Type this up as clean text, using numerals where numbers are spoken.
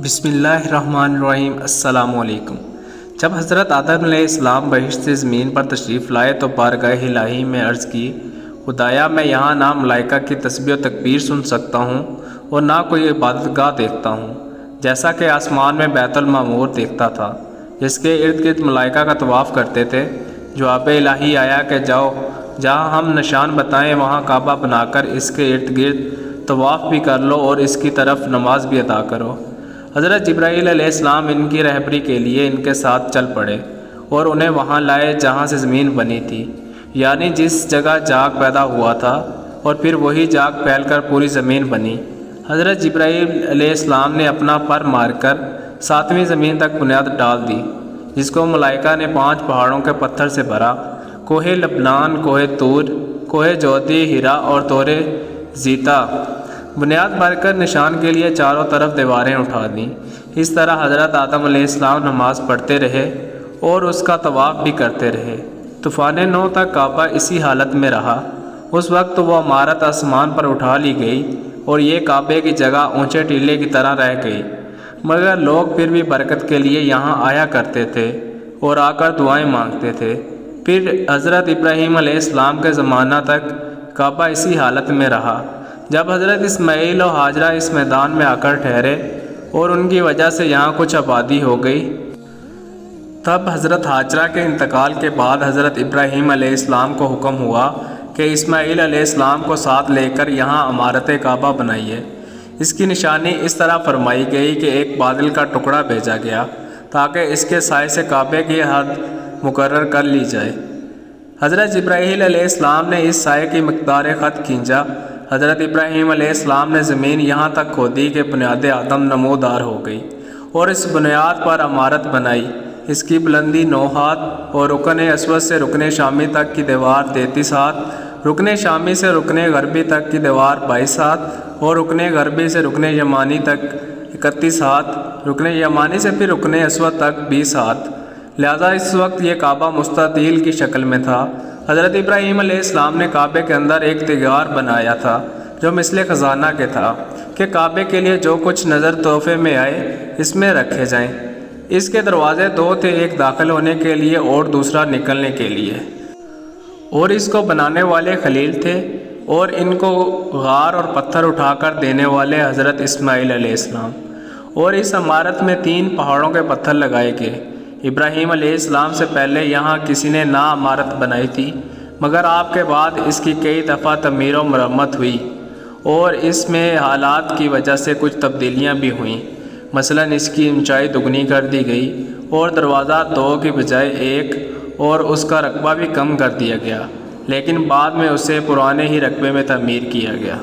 بسم اللہ الرحمن الرحیم۔ السلام علیکم۔ جب حضرت آدم علیہ السلام بہشت سے زمین پر تشریف لائے تو بارگاہ الہی میں عرض کی، خدایا میں یہاں نہ ملائکہ کی تسبیح و تکبیر سن سکتا ہوں اور نہ کوئی عبادت گاہ دیکھتا ہوں، جیسا کہ آسمان میں بیت المعمور دیکھتا تھا جس کے ارد گرد ملائکہ کا طواف کرتے تھے۔ جواب الہی آیا کہ جاؤ، جہاں ہم نشان بتائیں وہاں کعبہ بنا کر اس کے ارد گرد طواف بھی کر لو اور اس کی طرف نماز بھی ادا کرو۔ حضرت جبرائیل علیہ السلام ان کی رہبری کے لیے ان کے ساتھ چل پڑے اور انہیں وہاں لائے جہاں سے زمین بنی تھی، یعنی جس جگہ جاگ پیدا ہوا تھا، اور پھر وہی جاگ پھیل کر پوری زمین بنی۔ حضرت جبرائیل علیہ السلام نے اپنا پر مار کر 7ویں زمین تک بنیاد ڈال دی، جس کو ملائکہ نے 5 پہاڑوں کے پتھر سے بھرا: کوہ لبنان، کوہ طور، کوہ جودی، ہیرا اور طور زیتا۔ بنیاد بھر کر نشان کے لیے چاروں طرف دیواریں اٹھا دیں۔ اس طرح حضرت آدم علیہ السلام نماز پڑھتے رہے اور اس کا طواف بھی کرتے رہے۔ طوفان نوح تک کعبہ اسی حالت میں رہا۔ اس وقت وہ عمارت آسمان پر اٹھا لی گئی اور یہ کعبے کی جگہ اونچے ٹیلے کی طرح رہ گئی، مگر لوگ پھر بھی برکت کے لیے یہاں آیا کرتے تھے اور آ کر دعائیں مانگتے تھے۔ پھر حضرت ابراہیم علیہ السلام کے زمانہ تک کعبہ اسی حالت میں رہا۔ جب حضرت اسماعیل و ہاجرہ اس میدان میں آ کر ٹھہرے اور ان کی وجہ سے یہاں کچھ آبادی ہو گئی، تب حضرت ہاجرہ کے انتقال کے بعد حضرت ابراہیم علیہ السلام کو حکم ہوا کہ اسماعیل علیہ السلام کو ساتھ لے کر یہاں عمارت کعبہ بنائیے۔ اس کی نشانی اس طرح فرمائی گئی کہ ایک بادل کا ٹکڑا بھیجا گیا تاکہ اس کے سائے سے کعبے کی حد مقرر کر لی جائے۔ حضرت جبرائیل علیہ السلام نے اس سائے کی مقدار خط کھینچا۔ حضرت ابراہیم علیہ السلام نے زمین یہاں تک کھودی کہ بنیاد آدم نمودار ہو گئی اور اس بنیاد پر عمارت بنائی۔ اس کی بلندی 9 ہاتھ اور رکن اسود سے رکن شامی تک کی دیوار 33 ہاتھ، رکن شامی سے رکن غربی تک کی دیوار 22 ہاتھ اور رکن غربی سے رکن یمانی تک 31 ہاتھ، رکن یمانی سے پھر رکن اسود تک 20 ہاتھ۔ لہذا اس وقت یہ کعبہ مستطیل کی شکل میں تھا۔ حضرت ابراہیم علیہ السلام نے کعبے کے اندر ایک دیوار بنایا تھا جو مثل خزانہ کے تھا کہ کعبے کے لیے جو کچھ نظر تحفے میں آئے اس میں رکھے جائیں۔ اس کے دروازے 2 تھے، ایک داخل ہونے کے لیے اور دوسرا نکلنے کے لیے، اور اس کو بنانے والے خلیل تھے اور ان کو غار اور پتھر اٹھا کر دینے والے حضرت اسماعیل علیہ السلام۔ اور اس عمارت میں 3 پہاڑوں کے پتھر لگائے گئے۔ ابراہیم علیہ السلام سے پہلے یہاں کسی نے نہ عمارت بنائی تھی، مگر آپ کے بعد اس کی کئی دفعہ تعمیر و مرمت ہوئی اور اس میں حالات کی وجہ سے کچھ تبدیلیاں بھی ہوئیں۔ مثلا اس کی اونچائی دگنی کر دی گئی اور دروازہ 2 کی بجائے 1 اور اس کا رقبہ بھی کم کر دیا گیا، لیکن بعد میں اسے پرانے ہی رقبے میں تعمیر کیا گیا۔